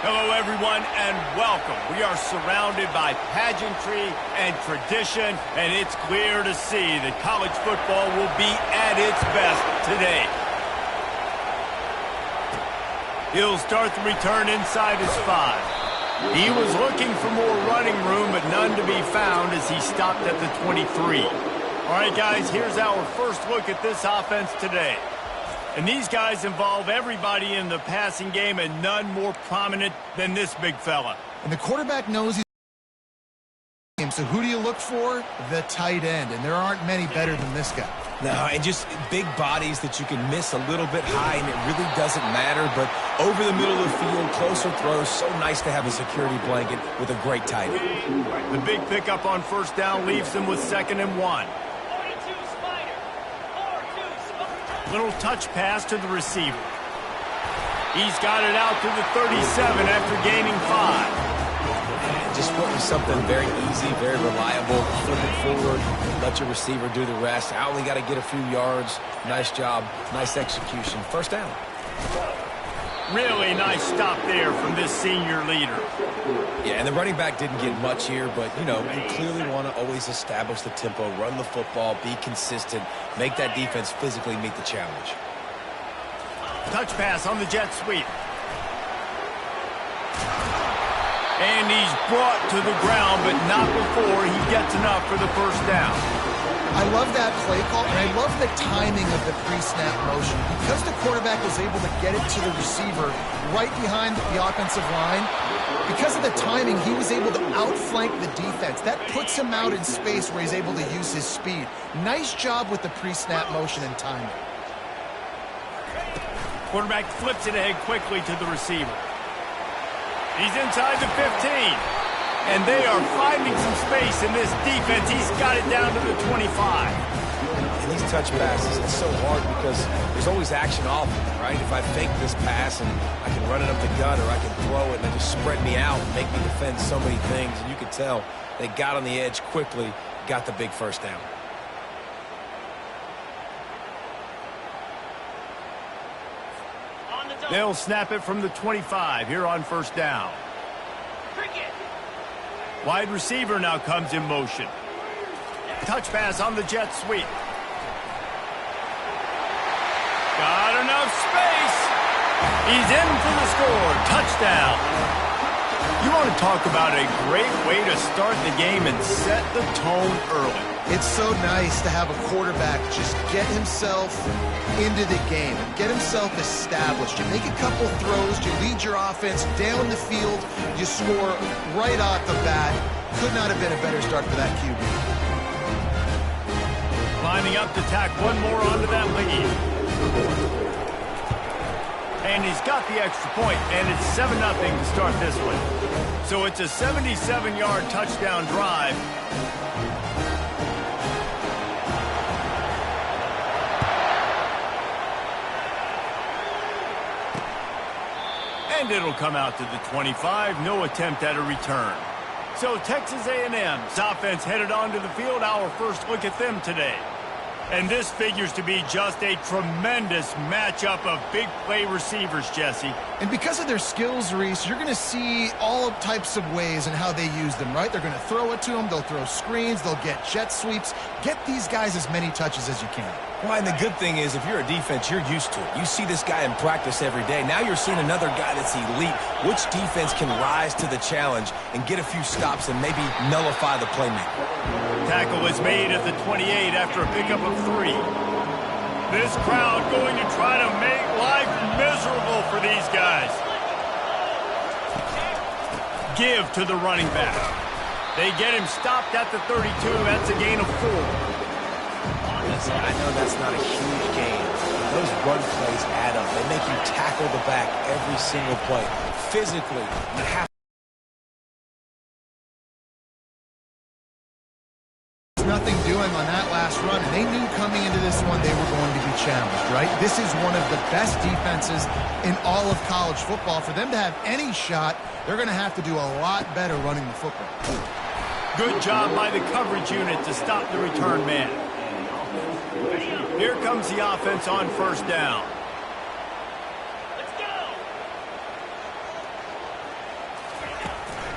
Hello, everyone, and welcome. We are surrounded by pageantry and tradition, and it's clear to see that college football will be at its best today. He'll start the return inside his 5. He was looking for more running room, but none to be found as he stopped at the 23. All right, guys, here's our first look at this offense today. And these guys involve everybody in the passing game, and none more prominent than this big fella. And the quarterback knows he's so who do you look for? The tight end, and there aren't many better than this guy. No, and just big bodies that you can miss a little bit high, and it really doesn't matter. But over the middle of the field, closer throws, so nice to have a security blanket with a great tight end. The big pickup on first down leaves them with 2nd and 1. Little touch pass to the receiver. He's got it out to the 37 after gaining 5. And just went with something very easy, very reliable. Flip it forward, let your receiver do the rest. I only got to get a few yards. Nice job, nice execution. First down. Really nice stop there from this senior leader. Yeah, and the running back didn't get much here, but, you know, you clearly want to always establish the tempo, run the football, be consistent, make that defense physically meet the challenge. Touch pass on the jet sweep. And he's brought to the ground, but not before he gets enough for the first down. I love that play call, and I love the timing of the pre-snap motion. Because the quarterback was able to get it to the receiver right behind the offensive line, because of the timing, he was able to outflank the defense. That puts him out in space where he's able to use his speed. Nice job with the pre-snap motion and timing. Quarterback flips it ahead quickly to the receiver. He's inside the 15. And they are finding some space in this defense. He's got it down to the 25. And these touch passes, it's so hard because there's always action off of it, right? If I fake this pass and I can run it up the gut, or I can throw it and they just spread me out and make me defend so many things. And you could tell they got on the edge quickly, got the big first down. They'll snap it from the 25 here on first down. Wide receiver now comes in motion. Touch pass on the jet sweep. Got enough space. He's in for the score. Touchdown. You want to talk about a great way to start the game and set the tone early. It's so nice to have a quarterback just get himself into the game and get himself established. You make a couple throws, you lead your offense down the field, you score right off the bat. Could not have been a better start for that QB. Lining up to tack one more onto that lead. And he's got the extra point, and it's 7-0 to start this one. So it's a 77-yard touchdown drive. And it'll come out to the 25. No attempt at a return. So Texas A&M's offense headed onto the field. Our first look at them today. And this figures to be just a tremendous matchup of big play receivers, Jesse. And because of their skills, Reese, you're going to see all types of ways in how they use them, right? They're going to throw it to them. They'll throw screens. They'll get jet sweeps. Get these guys as many touches as you can. Well, and the good thing is, if you're a defense, you're used to it. You see this guy in practice every day. Now you're seeing another guy that's elite. Which defense can rise to the challenge and get a few stops and maybe nullify the playmaker? Tackle is made at the 28 after a pickup of 3. This crowd going to try to make life miserable for these guys. Give to the running back. They get him stopped at the 32. That's a gain of 4. Listen, I know that's not a huge gain. Those run plays add up. They make you tackle the back every single play. Physically, you have nothing doing on that last run, and they knew coming into this one they were going to be challenged, right? This is one of the best defenses in all of college football. For them to have any shot, they're going to have to do a lot better running the football. Good job by the coverage unit to stop the return man. Here comes the offense on first down.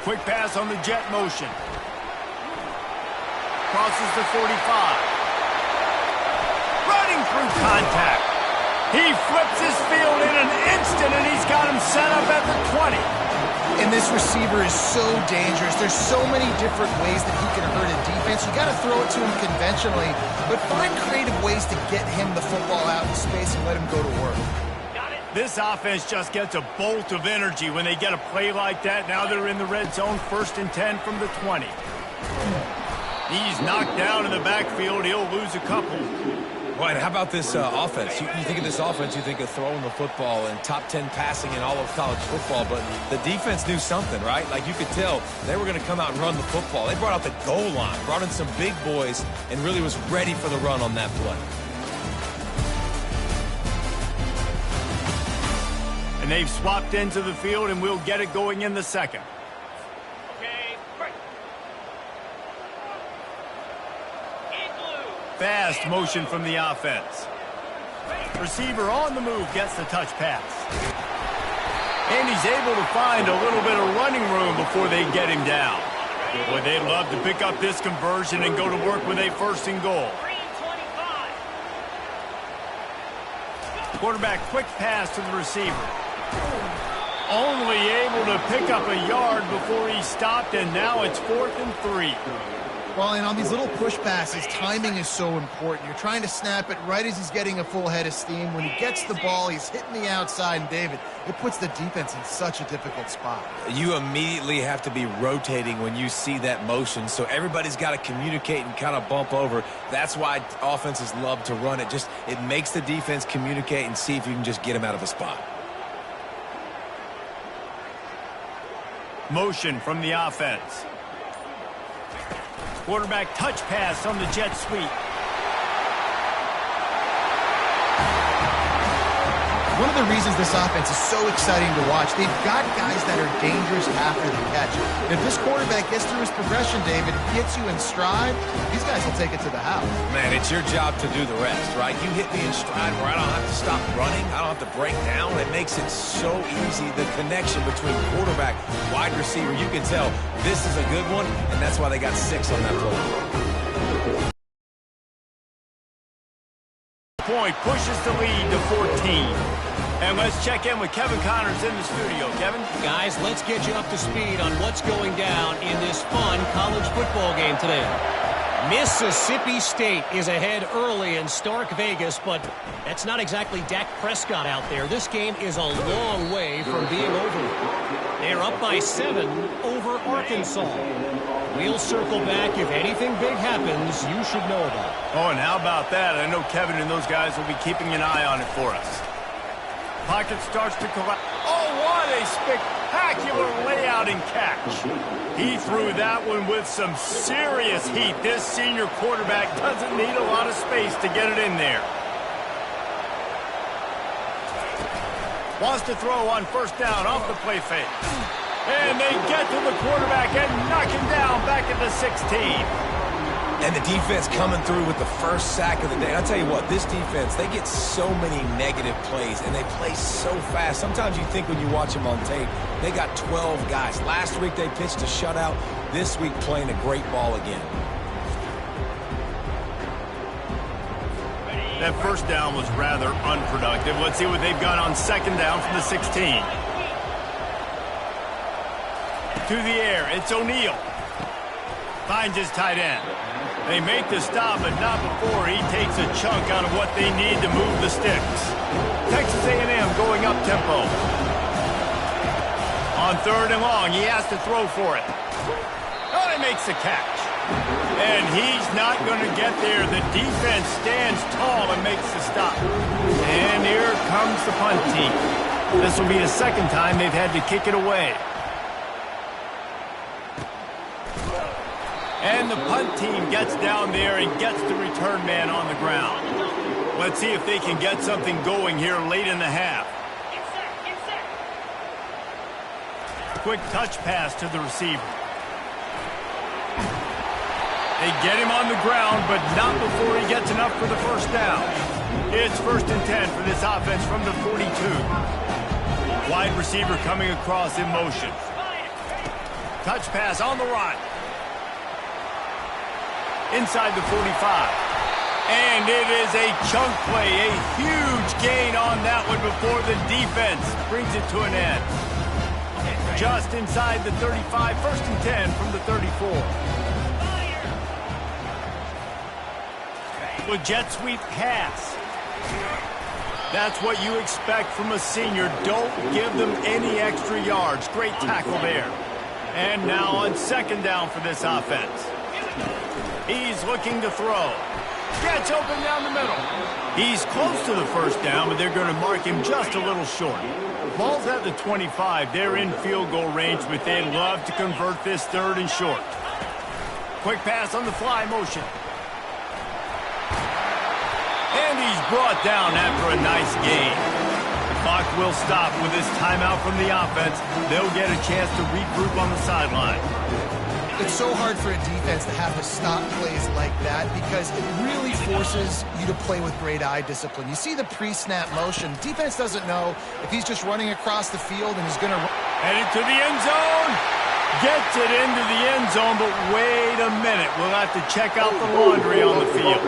Quick pass on the jet motion. Crosses the 45. Running through contact. He flips his field in an instant, and he's got him set up at the 20. And this receiver is so dangerous. There's so many different ways that he can hurt a defense. You got to throw it to him conventionally, but find creative ways to get him the football out in space and let him go to work. This offense just gets a bolt of energy when they get a play like that. Now they're in the red zone, 1st and 10 from the 20. He's knocked down in the backfield. He'll lose a couple. Right, how about this offense? You think of this offense, you think of throwing the football and top 10 passing in all of college football, but the defense knew something, right? Like you could tell they were going to come out and run the football. They brought out the goal line, brought in some big boys, and really was ready for the run on that play. And they've swapped into the field, and we'll get it going in the second. Fast motion from the offense. Receiver on the move gets the touch pass. And he's able to find a little bit of running room before they get him down. Boy, they'd love to pick up this conversion and go to work with a 1st and goal. Quarterback quick pass to the receiver. Only able to pick up a yard before he stopped, and now it's 4th and 3. Well, and on these little push passes, timing is so important. You're trying to snap it right as he's getting a full head of steam. When he gets the ball, he's hitting the outside, and David, it puts the defense in such a difficult spot. You immediately have to be rotating when you see that motion, so everybody's got to communicate and kind of bump over. That's why offenses love to run it. It makes the defense communicate and see if you can just get him out of a spot. Motion from the offense. Quarterback touch pass on the jet sweep. One of the reasons this offense is so exciting to watch, they've got guys that are dangerous after the catch. If this quarterback gets through his progression, David, gets you in stride, these guys will take it to the house. Man, it's your job to do the rest, right? You hit me in stride where I don't have to stop running. I don't have to break down. It makes it so easy. The connection between quarterback, wide receiver, you can tell this is a good one, and that's why they got 6 on that play. Point pushes the lead to 14. And let's check in with Kevin Connors in the studio. Kevin? Guys, let's get you up to speed on what's going down in this fun college football game today. Mississippi State is ahead early in Stark Vegas, but that's not exactly Dak Prescott out there. This game is a long way from being over. They're up by 7 over Arkansas. We'll circle back. If anything big happens, you should know about it. Oh, and how about that? I know Kevin and those guys will be keeping an eye on it for us. Pocket starts to collapse. Oh, what a spectacular layout and catch. He threw that one with some serious heat. This senior quarterback doesn't need a lot of space to get it in there. Wants to throw on 1st down off the play fake. And they get to the quarterback and knock him down back at the 16. And the defense coming through with the first sack of the day. I'll tell you what, this defense, they get so many negative plays, and they play so fast. Sometimes you think when you watch them on tape, they got 12 guys. Last week they pitched a shutout. This week playing a great ball again. That 1st down was rather unproductive. Let's see what they've got on 2nd down from the 16. To the air, it's O'Neal. Finds his tight end. They make the stop, but not before he takes a chunk out of what they need to move the sticks. Texas A&M going up tempo. On 3rd and long, he has to throw for it. Oh, he makes the catch. And he's not going to get there. The defense stands tall and makes the stop. And here comes the punt team. This will be the 2nd time they've had to kick it away. And the punt team gets down there and gets the return man on the ground. Let's see if they can get something going here late in the half. Quick touch pass to the receiver. They get him on the ground, but not before he gets enough for the 1st down. It's 1st and 10 for this offense from the 42. Wide receiver coming across in motion. Touch pass on the run. Inside the 45. And it is a chunk play, a huge gain on that one before the defense brings it to an end. Just inside the 35, 1st and 10 from the 34. The jet sweep pass. That's what you expect from a senior. Don't give them any extra yards. Great tackle there. And now on 2nd down for this offense. He's looking to throw. Gets open down the middle. He's close to the 1st down, but they're going to mark him just a little short. Ball's at the 25. They're in field goal range, but they'd love to convert this 3rd and short. Quick pass on the fly motion. And he's brought down after a nice gain. The clock will stop with this timeout from the offense. They'll get a chance to regroup on the sideline. It's so hard for a defense to have to stop plays like that because it really forces you to play with great eye discipline. You see the pre-snap motion. Defense doesn't know if he's just running across the field and he's going to... Headed to the end zone. Gets it into the end zone, but wait a minute. We'll have to check out the laundry on the field.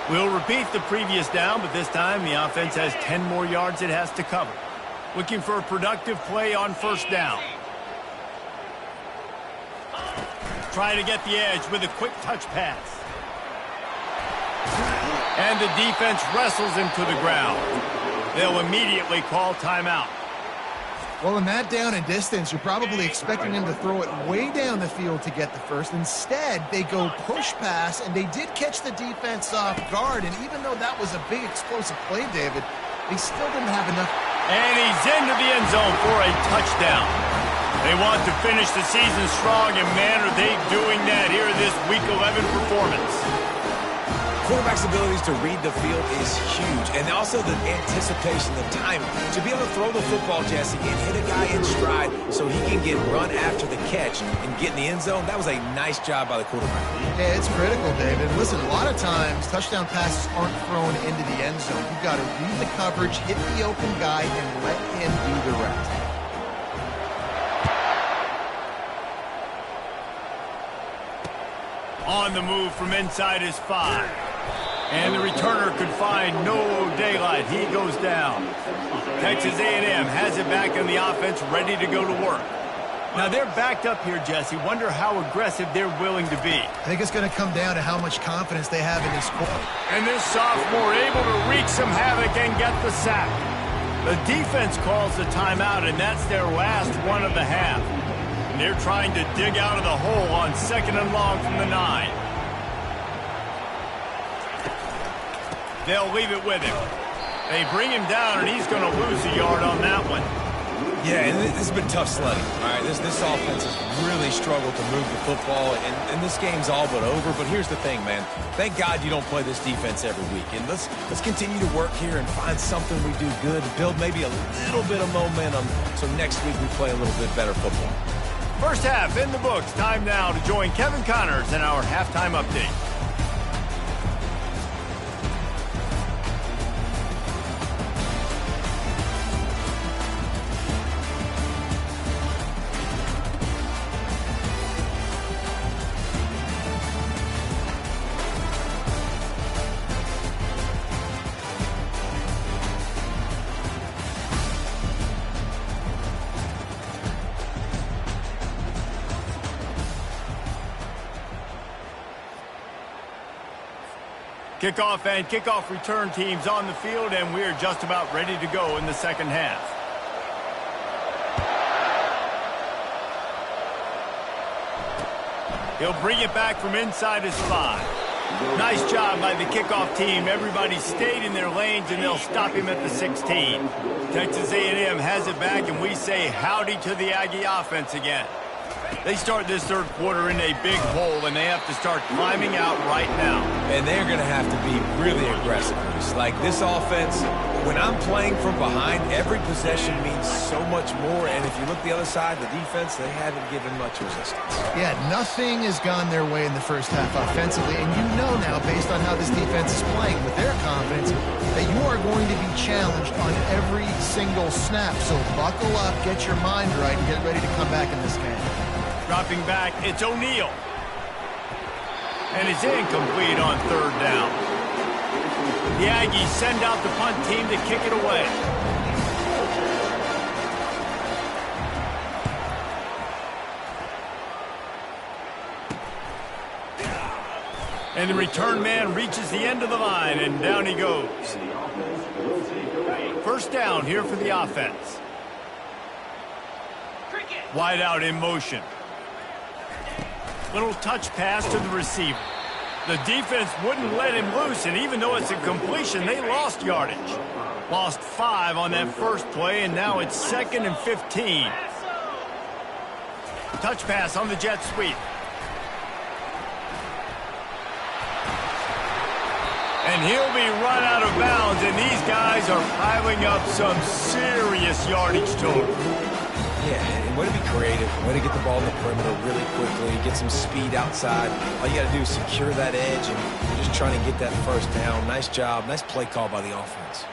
We'll repeat the previous down, but this time the offense has 10 more yards it has to cover. Looking for a productive play on 1st down. Trying to get the edge with a quick touch pass. And the defense wrestles him to the ground. They'll immediately call timeout. Well, in that down and distance, you're probably expecting him to throw it way down the field to get the 1st. Instead, they go push pass, and they did catch the defense off guard. And even though that was a big explosive play, David, they still didn't have enough. And he's into the end zone for a touchdown. They want to finish the season strong, and man, are they doing that here in this Week 11 performance. Quarterback's abilities to read the field is huge, and also the anticipation, the timing. To be able to throw the football, Jesse, and hit a guy in stride so he can get run after the catch and get in the end zone, that was a nice job by the quarterback. Yeah, it's critical, David. Listen, a lot of times, touchdown passes aren't thrown into the end zone. You've got to read the coverage, hit the open guy, and let him do the rest. On the move from inside his 5. And the returner could find no daylight. He goes down. Texas A&M has it back on the offense, ready to go to work. Now they're backed up here, Jesse. Wonder how aggressive they're willing to be. I think it's going to come down to how much confidence they have in this quarter. And this sophomore able to wreak some havoc and get the sack. The defense calls the timeout, and that's their last one of the half. And they're trying to dig out of the hole on 2nd and long from the 9. They'll leave it with him. They bring him down, and he's going to lose a yard on that one. Yeah, and this has been tough sledding. All right, this offense has really struggled to move the football, and this game's all but over. But here's the thing, man. Thank God you don't play this defense every week. And let's continue to work here and find something we do good, build maybe a little bit of momentum so next week we play a little bit better football. First half in the books. Time now to join Kevin Connors in our halftime update. Kickoff and kickoff return teams on the field, and we're just about ready to go in the 2nd half. He'll bring it back from inside his 5. Nice job by the kickoff team. Everybody stayed in their lanes, and they'll stop him at the 16. Texas A&M has it back, and we say howdy to the Aggie offense again. They start this 3rd quarter in a big hole, and they have to start climbing out right now. And they're going to have to be really aggressive. Like this offense, When I'm playing from behind, every possession means so much more. And if you look the other side, the defense, they haven't given much resistance. Yeah, nothing has gone their way in the first half offensively. And you know now, based on how this defense is playing with their confidence, that you are going to be challenged on every single snap. So buckle up, get your mind right, and get ready to come back in this game. Dropping back, it's O'Neal. And it's incomplete on third down. The Aggies send out the punt team to kick it away. And the return man reaches the end of the line, and down he goes. First down here for the offense. Wide out in motion. Little touch pass to the receiver. The defense wouldn't let him loose, and even though it's a completion, they lost yardage. Lost 5 on that first play, and now it's 2nd and 15. Touch pass on the jet sweep. And he'll be run out of bounds, and these guys are piling up some serious yardage total. Yeah, and way to be creative, way to get the ball in the perimeter really quickly, get some speed outside. All you got to do is secure that edge, and you're just trying to get that first down. Nice job, nice play call by the offense.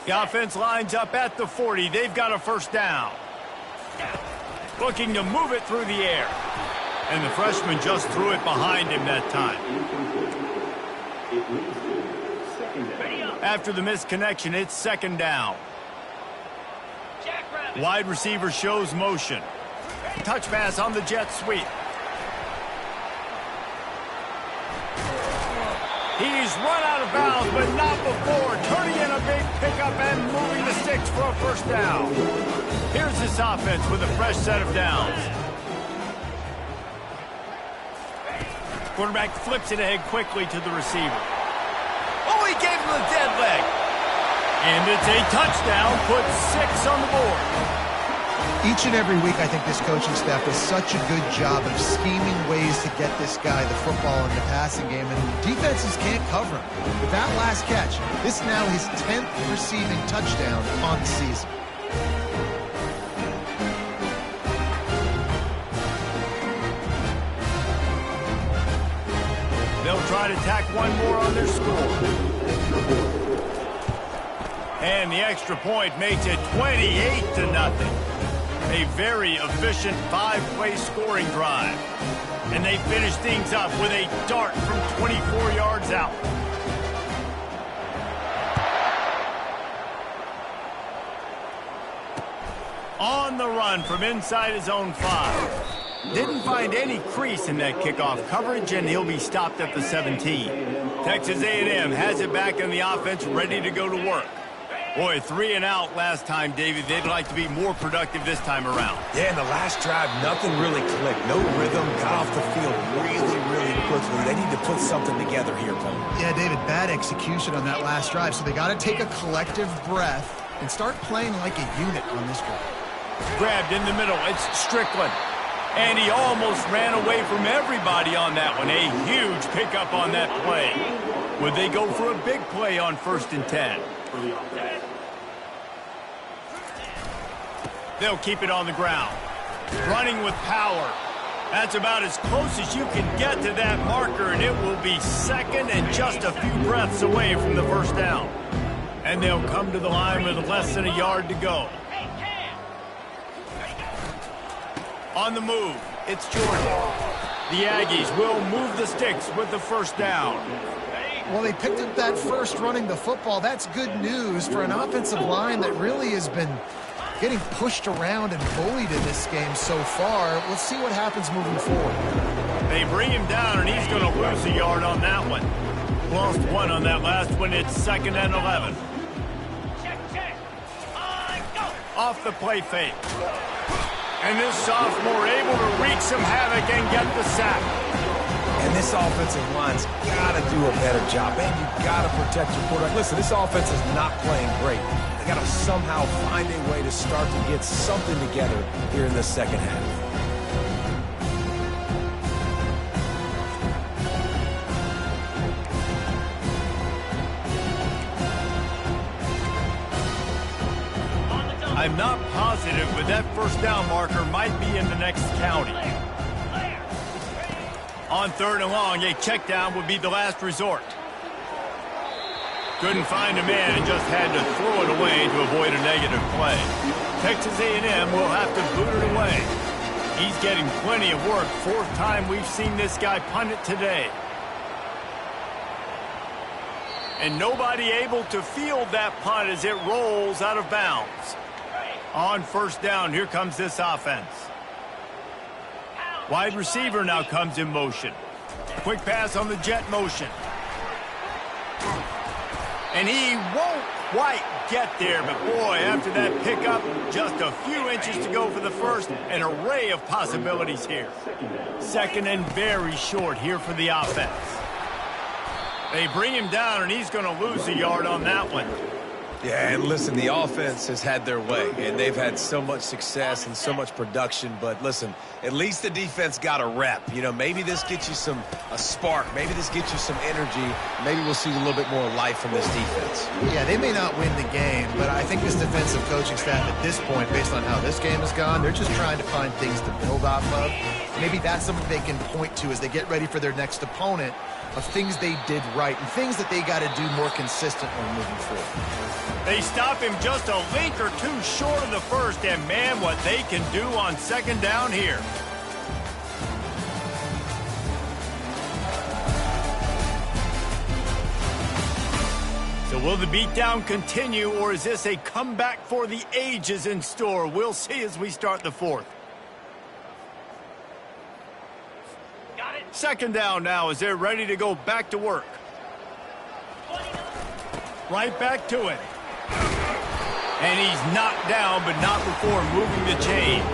The offense lines up at the 40. They've got a first down. Looking to move it through the air. And the freshman just threw it behind him that time. After the misconnection, it's 2nd down. Wide receiver shows motion. Touch pass on the jet sweep. He's run out of bounds, but not before. Turning in a big pickup and moving the sticks for a first down. Here's this offense with a fresh set of downs. Quarterback flips it ahead quickly to the receiver. Oh, he gave him the dead leg. And it's a touchdown, puts 6 on the board. Each and every week, I think this coaching staff does such a good job of scheming ways to get this guy the football in the passing game, and defenses can't cover him. With that last catch, this is now his 10th receiving touchdown on the season. They'll try to tack one more on their score. And the extra point makes it 28-0. A very efficient 5-play scoring drive. And they finish things up with a dart from 24 yards out. On the run from inside his own 5. Didn't find any crease in that kickoff coverage, and he'll be stopped at the 17. Texas A&M has it back in the offense, ready to go to work. Boy, 3 and out last time, David. They'd like to be more productive this time around. Yeah, in the last drive, nothing really clicked. No rhythm, got off the field really quickly. They need to put something together here, Paul. Yeah, David, bad execution on that last drive, so they got to take a collective breath and start playing like a unit on this drive. Grabbed in the middle. It's Strickland. And he almost ran away from everybody on that one. A huge pickup on that play. Would they go for a big play on 1st and 10? They'll keep it on the ground. Running with power. That's about as close as you can get to that marker, and it will be 2nd and just a few breaths away from the first down. And they'll come to the line with less than a yard to go. On the move, it's Jordan. The Aggies will move the sticks with the first down. Well, they picked up that first running the football. That's good news for an offensive line that really has been getting pushed around and bullied in this game so far. Let's see what happens moving forward. They bring him down, and he's going to lose a yard on that one. Lost 1 on that last one. It's 2nd and 11. Off the play fake. And this sophomore able to wreak some havoc and get the sack. And this offensive line's got to do a better job. And you've got to protect your quarterback. Listen, this offense is not playing great. They got to somehow find a way to start to get something together here in the second half. I'm not positive, but that first down marker might be in the next county. On 3rd and long, a check down would be the last resort. Couldn't find a man and just had to throw it away to avoid a negative play. Texas A&M will have to boot it away. He's getting plenty of work. 4th time we've seen this guy punt it today. And nobody able to field that punt as it rolls out of bounds. On 1st down, here comes this offense. Wide receiver now comes in motion. Quick pass on the jet motion. And he won't quite get there, but boy, after that pickup, just a few inches to go for the first. An array of possibilities here. 2nd and very short here for the offense. They bring him down, and he's going to lose a yard on that one. Yeah, and listen, the offense has had their way, and they've had so much success and so much production. But listen, at least the defense got a rep. You know, maybe this gets you a spark. Maybe this gets you some energy. Maybe we'll see a little bit more life from this defense. Yeah, they may not win the game, but I think this defensive coaching staff at this point, based on how this game has gone, they're just trying to find things to build off of. Maybe that's something they can point to as they get ready for their next opponent, of things they did right and things that they got to do more consistently moving forward. They stop him just a link or two short of the first, and man, what they can do on 2nd down here. So will the beatdown continue, or is this a comeback for the ages in store? We'll see as we start the 4th. 2nd down now as they're ready to go back to work. Right back to it. And he's knocked down, but not before moving the chains.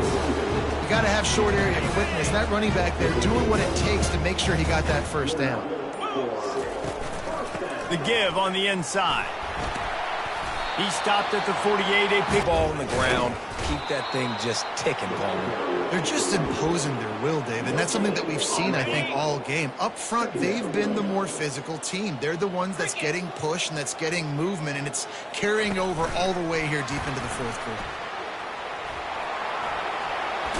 You got to have short area quickness. That running back there doing what it takes to make sure he got that first down. The give on the inside. He stopped at the 48. A pick Ball on the ground. Keep that thing just ticking, Palmer. They're just imposing their will, David, and that's something that we've seen, I think, all game. Up front, they've been the more physical team. They're the ones that's getting pushed and that's getting movement, and it's carrying over all the way here deep into the 4th quarter.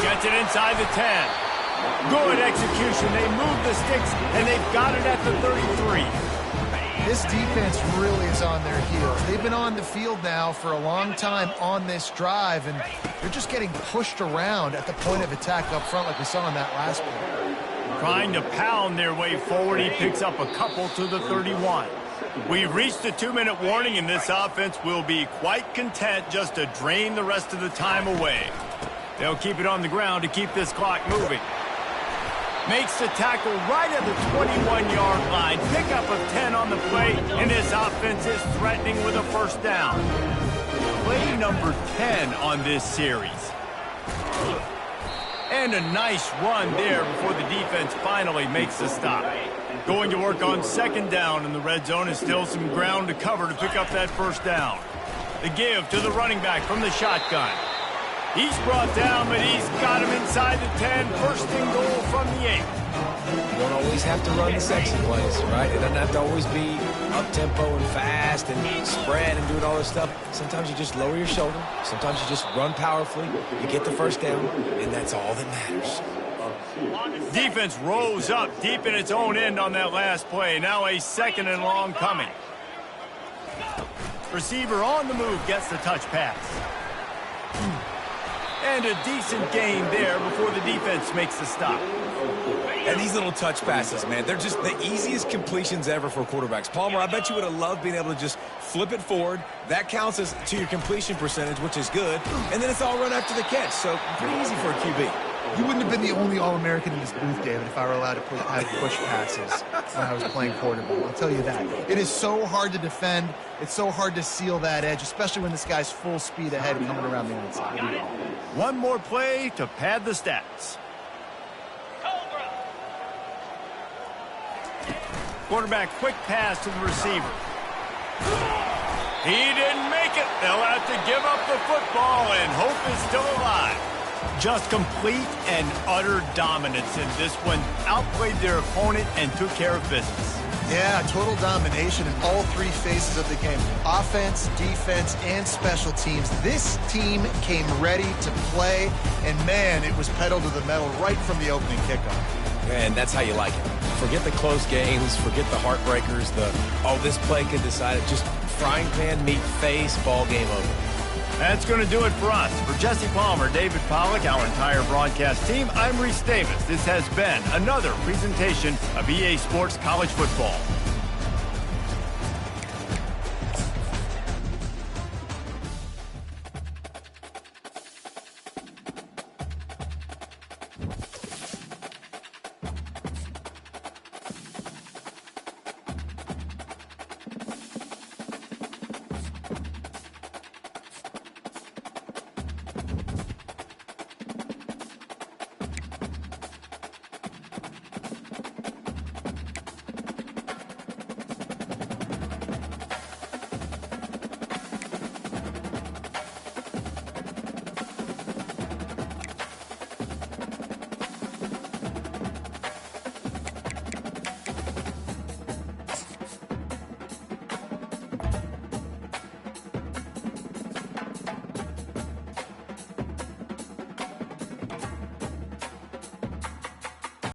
Gets it inside the 10. Good execution. They move the sticks, and they've got it at the 33. This defense really is on their heels. They've been on the field now for a long time on this drive, and they're just getting pushed around at the point of attack up front like we saw in that last play. Trying to pound their way forward. He picks up a couple to the 31. We've reached the 2-minute warning, and this offense will be quite content just to drain the rest of the time away. They'll keep it on the ground to keep this clock moving. Makes the tackle right at the 21-yard line. Pickup of 10 on the play, and his offense is threatening with a first down. Play number 10 on this series. And a nice run there before the defense finally makes the stop. Going to work on 2nd down in the red zone is still some ground to cover to pick up that first down. The give to the running back from the shotgun. He's brought down, but he's got him inside the 10. First and goal from the 8. You don't always have to run the sexy plays, right? It doesn't have to always be up-tempo and fast and spread and doing all this stuff. Sometimes you just lower your shoulder. Sometimes you just run powerfully. You get the first down, and that's all that matters. Defense rose up deep in its own end on that last play. Now a 2nd and long coming. Receiver on the move gets the touch pass. And a decent gain there before the defense makes the stop. And these little touch passes, man, they're just the easiest completions ever for quarterbacks. Palmer, I bet you would have loved being able to just flip it forward. That counts as to your completion percentage, which is good. And then it's all run after the catch, so pretty easy for a QB. You wouldn't have been the only All-American in this booth, David, if I were allowed to push passes when I was playing quarterback. I'll tell you that. It is so hard to defend. It's so hard to seal that edge, especially when this guy's full speed ahead coming around the outside. One more play to pad the stats. Quarterback quick pass to the receiver. He didn't make it. They'll have to give up the football, and hope is still alive. Just complete and utter dominance in this one. Outplayed their opponent and took care of business. Yeah, total domination in all three phases of the game. Offense, defense, and special teams. This team came ready to play, and man, it was pedal to the metal right from the opening kickoff. And that's how you like it. Forget the close games, forget the heartbreakers, this play could decide it. Just frying pan, meat face, ball game over. That's going to do it for us. For Jesse Palmer, David Pollack, our entire broadcast team, I'm Reese Davis. This has been another presentation of EA Sports College Football.